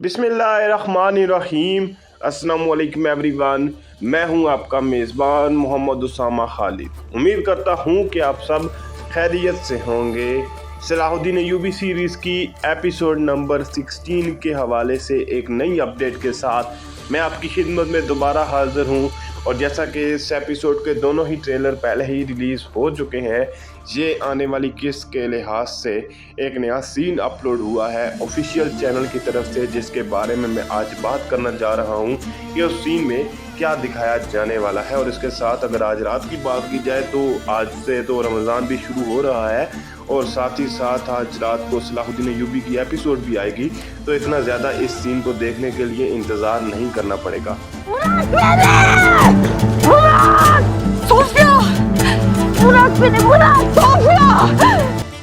बिस्मिल्लाहिर्रहमानिर्रहीम। अस्सलाम वालेकुम एवरीवन। मैं हूं आपका मेज़बान मोहम्मद उसामा खालिद। उम्मीद करता हूं कि आप सब खैरियत से होंगे। सलाहुद्दीन अय्यूबी सीरीज़ की एपिसोड नंबर 16 के हवाले से एक नई अपडेट के साथ मैं आपकी खिदमत में दोबारा हाज़िर हूं। और जैसा कि इस एपिसोड के दोनों ही ट्रेलर पहले ही रिलीज़ हो चुके हैं, ये आने वाली किस्त के लिहाज से एक नया सीन अपलोड हुआ है ऑफिशियल चैनल की तरफ से, जिसके बारे में मैं आज बात करना जा रहा हूँ कि उस सीन में क्या दिखाया जाने वाला है। और इसके साथ अगर आज रात की बात की जाए तो आज से तो रमज़ान भी शुरू हो रहा है और साथ ही साथ आज रात को सलाहुद्दीन अय्यूबी की एपिसोड भी आएगी, तो इतना ज़्यादा इस सीन को देखने के लिए इंतज़ार नहीं करना पड़ेगा।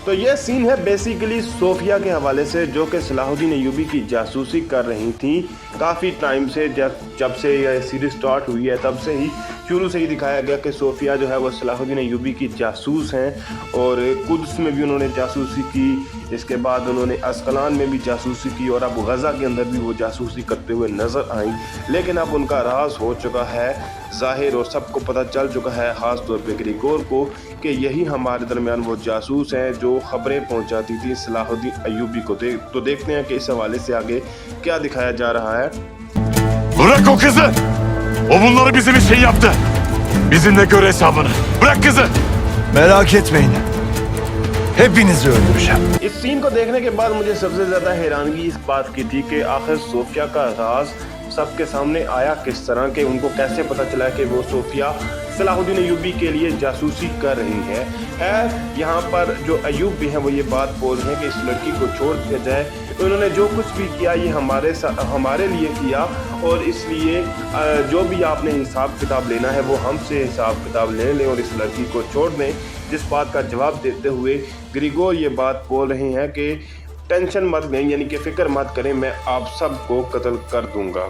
तो ये सीन है बेसिकली सोफिया के हवाले से, जो कि सलाहुद्दीन अय्यूबी की जासूसी कर रही थी काफ़ी टाइम से। जब से यह सीरीज स्टार्ट हुई है तब से ही शुरू से ही दिखाया गया कि सोफिया जो है वो सलाहुद्दीन अय्यूबी की जासूस हैं। और कुद्स में भी उन्होंने जासूसी की, इसके बाद उन्होंने अस्कलान में भी जासूसी की और अब गज़ा के अंदर भी वो जासूसी करते हुए नज़र आई। लेकिन अब उनका राज हो चुका है ज़ाहिर और सबको पता चल चुका है, ख़ास तौर पे ग्रिगोर को, कि यही हमारे दरमियान वो जासूस हैं जो ख़बरें पहुंचाती थी सलाहुद्दीन अय्यूबी को। तो देखते हैं कि इस हवाले से आगे क्या दिखाया जा रहा है। Bırak o kızı! O bunları bizim için yaptı. Bizimle gör hesabını. Bırak kızı! Merak etmeyin. Hepinizi öldüreceğim. इस सीन को देखने के बाद मुझे सबसे ज़्यादा हैरानगी इस बात की थी कि आखिर सोफिया का राज सबके सामने आया किस तरह के, उनको कैसे पता चला कि वो सोफिया सलाहुद्दीन अय्यूबी के लिए जासूसी कर रही है। यहाँ पर जो अय्यूब भी हैं वो ये बात बोल रहे हैं कि इस लड़की को छोड़ दिया जाए। तो उन्होंने जो कुछ भी किया ये हमारे लिए किया, और इसलिए जो भी आपने हिसाब किताब लेना है वो हमसे हिसाब किताब ले लें और इस लड़की को छोड़ दें। जिस बात का जवाब देते हुए ग्रिगोर ये बात बोल रहे हैं कि टेंशन मत लें, यानी कि फ़िक्र मत करें, मैं आप सबको कत्ल कर दूंगा।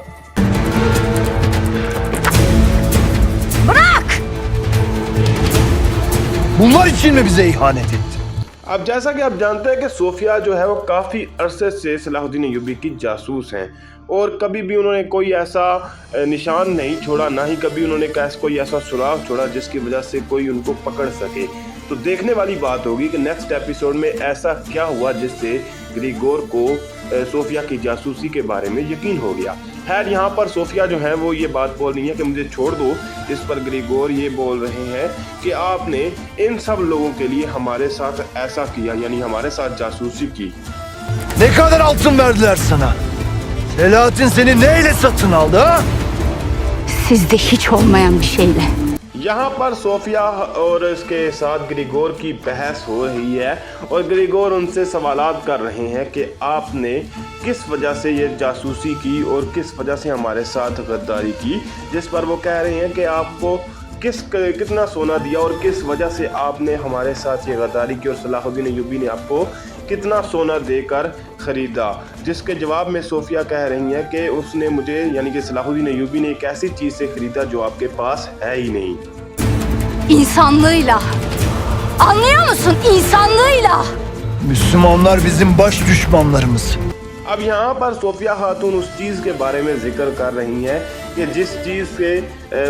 Bunlar için mi bize ihanet etti? अब जैसा कि आप जानते हैं कि सोफिया जो है वो काफ़ी अरसे से सलाहुद्दीन अय्यूबी की जासूस हैं और कभी भी उन्होंने कोई ऐसा निशान नहीं छोड़ा, ना ही कभी उन्होंने कोई ऐसा सुराग छोड़ा जिसकी वजह से कोई उनको पकड़ सके। तो देखने वाली बात होगी कि नेक्स्ट एपिसोड में ऐसा क्या हुआ जिससे ग्रिगोर को सोफिया की जासूसी के बारे में यकीन हो गया। खैर यहाँ पर सोफिया जो है वो ये बात बोल रही है कि मुझे छोड़ दो। इस पर ग्रिगोर ये बोल रहे हैं कि आपने इन सब लोगों के लिए हमारे साथ ऐसा किया, यानी हमारे साथ जासूसी की। Ne kadar altın verdiler sana? Selahattin seni neyle satın aldı ha? Sizde hiç olmayan bir şeyle. यहाँ पर सोफिया और इसके साथ ग्रिगोर की बहस हो रही है और ग्रिगोर उनसे सवालात कर रहे हैं कि आपने किस वजह से ये जासूसी की और किस वजह से हमारे साथ गद्दारी की। जिस पर वो कह रहे हैं कि आपको कितना सोना दिया और किस वजह से आपने हमारे साथ ये गद्दारी की और सलाहुद्दीन अय्यूबी ने आपको कितना सोना देकर ख़रीदा। जिसके जवाब में सोफिया कह रही हैं कि उसने मुझे, यानी कि सलाहुद्दीन अय्यूबी ने एक ऐसी चीज़ से ख़रीदा जो आपके पास है ही नहीं। İnsanlığıyla. Anlıyor musun? İnsanlığıyla. Müslümanlar bizim baş düşmanlarımız. अब यहाँ पर सोफिया खातून उस चीज़ के बारे में जिक्र कर रही हैं कि जिस चीज़ से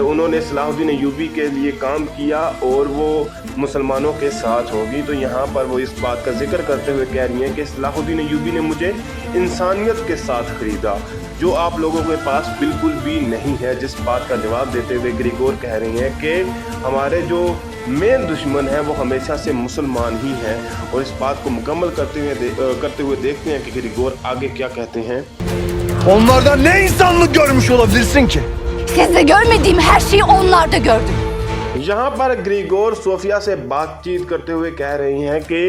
उन्होंने सलाहुद्दीन अय्यूबी के लिए काम किया और वो मुसलमानों के साथ होगी। तो यहाँ पर वो इस बात का जिक्र करते हुए कह रही हैं कि सलाहुद्दीन अय्यूबी ने मुझे इंसानियत के साथ ख़रीदा, जो आप लोगों के पास बिल्कुल भी नहीं है। जिस बात का जवाब देते हुए ग्रिगोर कह रही हैं कि हमारे जो मेन दुश्मन है वो हमेशा से मुसलमान ही हैं। और इस बात को मुकम्मल करते हुए देखते हैं कि ग्रिगोर आगे क्या कहते हैं। Onlardan ne insanlık görmüş olabilirsin ki? Sizde görmediğim her şeyi onlarda gördüm. यहाँ पर ग्रिगोर सोफिया से बातचीत करते हुए कह रही हैं कि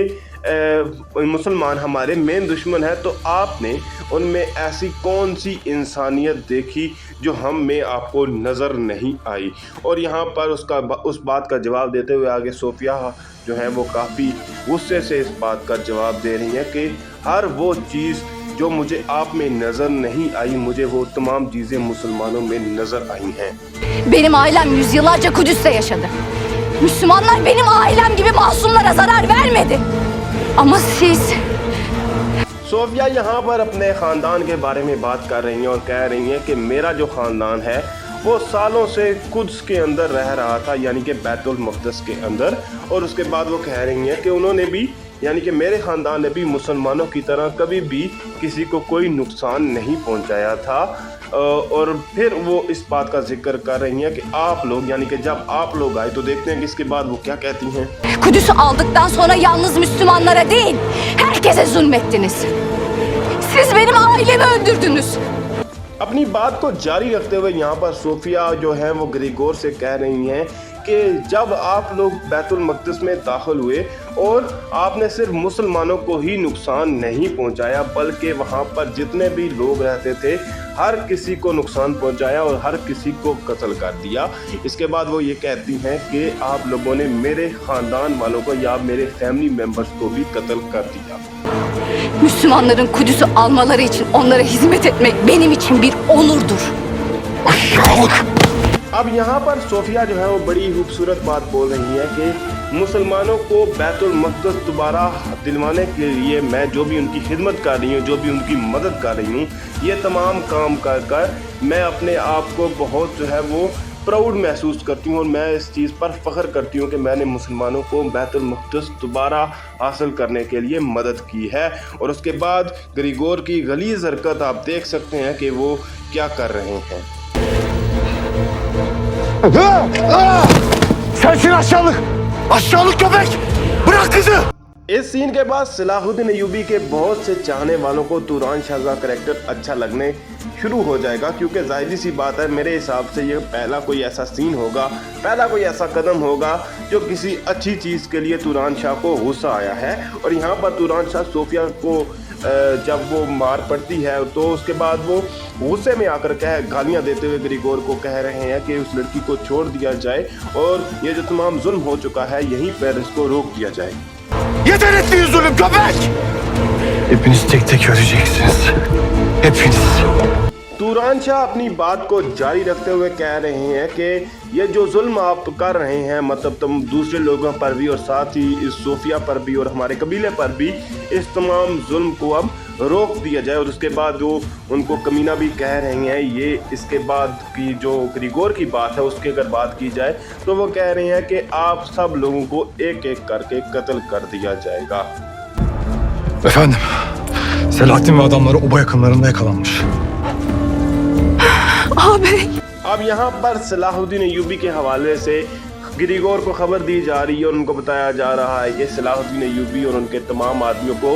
मुसलमान हमारे मेन दुश्मन है, तो आपने उनमें ऐसी कौन सी इंसानियत देखी जो हम में आपको नज़र नहीं आई। और यहाँ पर उस बात का जवाब देते हुए आगे सोफिया जो है वो काफ़ी गुस्से से इस बात का जवाब दे रही हैं कि हर वो चीज़ जो मुझे आप में नज़र नहीं आई, मुझे वो तमाम चीज़ें मुसलमानों में नज़र आई हैं। Benim ailem yüzyıllarca Kudüs'te yaşadı. Müslümanlar benim ailem gibi masumlara zarar vermedi. Ama siz Sophia यहाँ पर अपने ख़ानदान के बारे में बात कर रही हैं और कह रही हैं कि मेरा जो ख़ानदान है वो सालों से कुद्स के अंदर रह रहा था, यानी कि बैतुल मक़दस के अंदर। और उसके बाद वो कह रही हैं कि उन्होंने भी, यानी कि मेरे ख़ानदान ने भी मुसलमानों की तरह कभी भी किसी को कोई नुकसान नहीं पहुंचाया था। और फिर वो इस बात का जिक्र कर रही हैं कि आप लोग, यानी कि जब आप लोग आए, तो देखते हैं कि इसके बाद वो क्या कहती हैं। Kudüs'ü aldıktan sonra yalnız Müslümanlara değil, herkese zulmettiniz. Siz benim ailemi öldürdünüz. अपनी बात को जारी रखते हुए यहाँ पर सोफिया जो है वो ग्रिगोर से कह रही हैं कि जब आप लोग बैतुल मक़दस में दाखिल हुए और आपने सिर्फ मुसलमानों को ही नुकसान नहीं पहुँचाया, बल्कि वहाँ पर जितने भी लोग रहते थे हर किसी को नुकसान पहुँचाया और हर किसी को कत्ल कर दिया। इसके बाद वो ये कहती हैं कि आप लोगों ने मेरे ख़ानदान वालों को या मेरे फैमिली मेम्बर्स को भी कत्ल कर दिया। Müslümanların Kudüs'ü almaları için onlara hizmet etmek benim için bir onurdur. अब यहाँ पर सोफिया जो है वो बड़ी खूबसूरत बात बोल रही है कि मुसलमानों को बैतुल मक़दस दोबारा दिलवाने के लिए मैं जो भी उनकी खिदमत कर रही हूँ, जो भी उनकी मदद कर रही हूँ, ये तमाम काम कर कर मैं अपने आप को बहुत जो है वो प्राउड महसूस करती हूँ और मैं इस चीज़ पर फ़ख्र करती हूँ कि मैंने मुसलमानों को बैतुल मक़दस दोबारा हासिल करने के लिए मदद की है। और उसके बाद ग्रिगोर की गलीज़ हरकत आप देख सकते हैं कि वो क्या कर रहे हैं। Sensin aşağılık! Aşağılık köpek! Bırak kızı! इस सीन के बाद सलाहुद्दीन अय्यूबी के बहुत से चाहने वालों को तुरान शाह का करैक्टर अच्छा लगने शुरू हो जाएगा, क्योंकि जाहिर सी बात है मेरे हिसाब से ये पहला कोई ऐसा सीन होगा, पहला कोई ऐसा कदम होगा जो किसी अच्छी चीज़ के लिए तुरान शाह को गुस्सा आया है। और यहाँ पर तुरान शाह सोफिया को जब वो मार पड़ती है तो उसके बाद वो गुस्से में आकर गालियाँ देते हुए ग्रिगोर को कह रहे हैं कि उस लड़की को छोड़ दिया जाए और ये जो तमाम जुल्म हो चुका है यहीं पर इसको रोक दिया जाए। Yeter ettiğiniz zulüm köpek! Hepiniz tek tek öleceksiniz. Hepiniz. तुरान Shah अपनी बात को जारी रखते हुए कह रहे हैं कि ये जो जुल्म आप कर रहे हैं, मतलब तुम दूसरे लोगों पर भी और साथ ही इस सोफिया पर भी और हमारे कबीले पर भी, इस तमाम जुल्म को अब रोक दिया जाए। और उसके बाद वो उनको कमीना भी कह रहे हैं। ये इसके बाद की जो ग्रिगोर की बात है उसकी अगर बात की जाए तो वो कह रहे हैं कि आप सब लोगों को एक एक करके कत्ल कर दिया जाएगा। Efendim, Selahattin ve adamları oba yakınlarında yakalanmış. Ağabey. अब यहाँ पर सलाहुद्दीन अय्यूबी के हवाले से ग्रिगोर को खबर दी जा रही है और उनको बताया जा रहा है कि सलाहुद्दीन अय्यूबी और उनके तमाम आदमियों को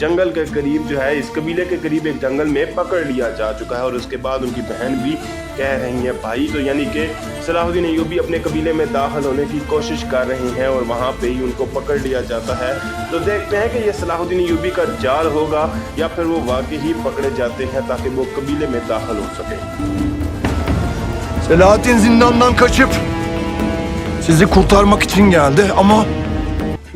जंगल के करीब जो है, इस कबीले के करीब एक जंगल में पकड़ लिया जा चुका है। और उसके बाद उनकी बहन भी कह रही है भाई, तो यानी कि सलाहुद्दीन अय्यूबी अपने कबीले में दाखिल होने की कोशिश कर रहे हैं और वहाँ पे ही उनको पकड़ लिया जाता है। तो देखते हैं कि ये सलाहुद्दीन अय्यूबी का जाल होगा या फिर वो वाकई ही पकड़े जाते हैं ताकि वो कबीले में दाखिल हो सके। Selahattin zindandan kaçıp sizi kurtarmak için geldi ama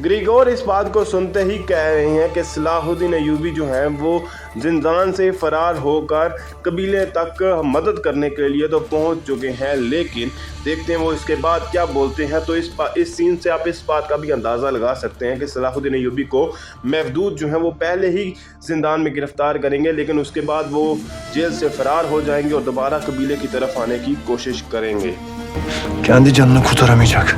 Grigor इस बात को सुनते ही कह रहे हैं कि सलाहुद्दीन अय्यूबी जो हैं वो जिंदान से फ़रार होकर कबीले तक मदद करने के लिए तो पहुंच चुके हैं, लेकिन देखते हैं वो इसके बाद क्या बोलते हैं। तो इस सीन से आप इस बात का भी अंदाज़ा लगा सकते हैं कि सलाहुद्दीन अय्यूबी को महदूद जो है वो पहले ही जिंदान में गिरफ़्तार करेंगे, लेकिन उसके बाद वो जेल से फ़रार हो जाएंगे और दोबारा कबीले की तरफ आने की कोशिश करेंगे। kendi canını kurtaramayacak.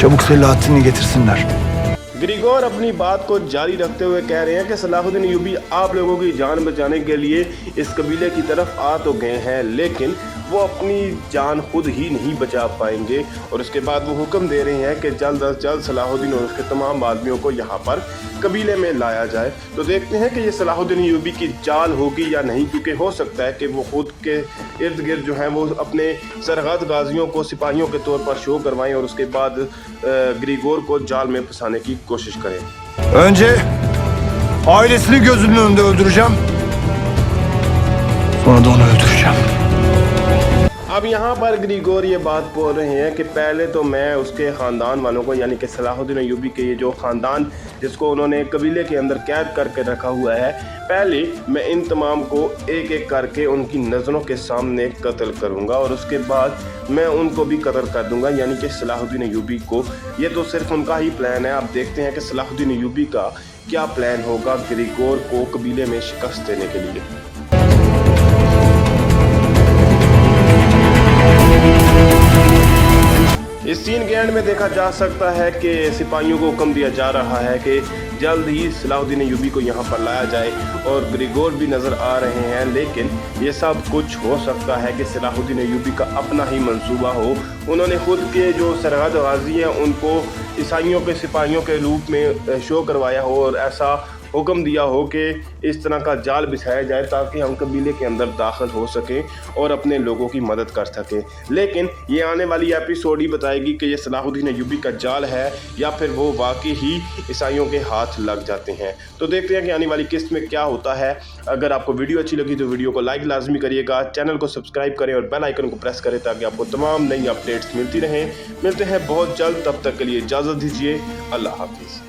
Çabuk Selahattin'i getirsinler. Grigor अपनी बात को जारी रखते हुए कह रहे हैं कि सलाहुद्दीन अय्यूबी आप लोगों की जान बचाने के लिए इस कबीले की तरफ आ तो गए हैं, लेकिन वो अपनी जान खुद ही नहीं बचा पाएंगे। और उसके बाद वो हुक्म दे रहे हैं कि जल्द अज जल्द सलाहुद्दीन और उसके तमाम आदमियों को यहाँ पर कबीले में लाया जाए। तो देखते हैं कि ये सलाहुद्दीन अय्यूबी की चाल होगी या नहीं, क्योंकि हो सकता है कि वो खुद के इर्द गिर्द जो है वो अपने सरहद गाजियों को सिपाहियों के तौर पर शो करवाएं और उसके बाद ग्रिगोर को जाल में फंसाने की कोशिश करें। Önce ailesini gözünün önünde öldüreceğim. Sonra da onu öldüreceğim. अब यहाँ पर ग्रिगोर ये बात बोल रहे हैं कि पहले तो मैं उसके ख़ानदान वालों को, यानी कि सलाहुद्दीन अय्यूबी के ये जो ख़ानदान जिसको उन्होंने कबीले के अंदर कैद करके रखा हुआ है, पहले मैं इन तमाम को एक एक करके उनकी नज़रों के सामने कत्ल करूँगा और उसके बाद मैं उनको भी कत्ल कर दूँगा, यानी कि सलाहुद्दीन अय्यूबी को। ये तो सिर्फ उनका ही प्लान है। आप देखते हैं कि सलाहुद्दीन अय्यूबी का क्या प्लान होगा ग्रिगोर को कबीले में शिकस्त देने के लिए। इस सीन के एंड में देखा जा सकता है कि सिपाहियों को हुक्म दिया जा रहा है कि जल्द ही सलाहुद्दीन अय्यूबी को यहाँ पर लाया जाए और ग्रिगोर भी नज़र आ रहे हैं, लेकिन ये सब कुछ हो सकता है कि सलाहुद्दीन अय्यूबी का अपना ही मंसूबा हो। उन्होंने खुद के जो सरहद गाजी हैं उनको ईसाइयों के सिपाहियों के रूप में शो करवाया हो और ऐसा हुक्म दिया हो कि इस तरह का जाल बिछाया जाए ताकि हम कबीले के अंदर दाखिल हो सकें और अपने लोगों की मदद कर सकें। लेकिन ये आने वाली एपिसोड ही बताएगी कि ये सलाहुद्दीन अय्यूबी का जाल है या फिर वो वाकई ही ईसाइयों के हाथ लग जाते हैं। तो देखते हैं कि आने वाली किस्त में क्या होता है। अगर आपको वीडियो अच्छी लगी तो वीडियो को लाइक लाजमी करिएगा, चैनल को सब्सक्राइब करें और बेल आइकन को प्रेस करें ताकि आपको तमाम नई अपडेट्स मिलती रहें। मिलते हैं बहुत जल्द, तब तक के लिए इजाज़त दीजिए। अल्लाह हाफिज़।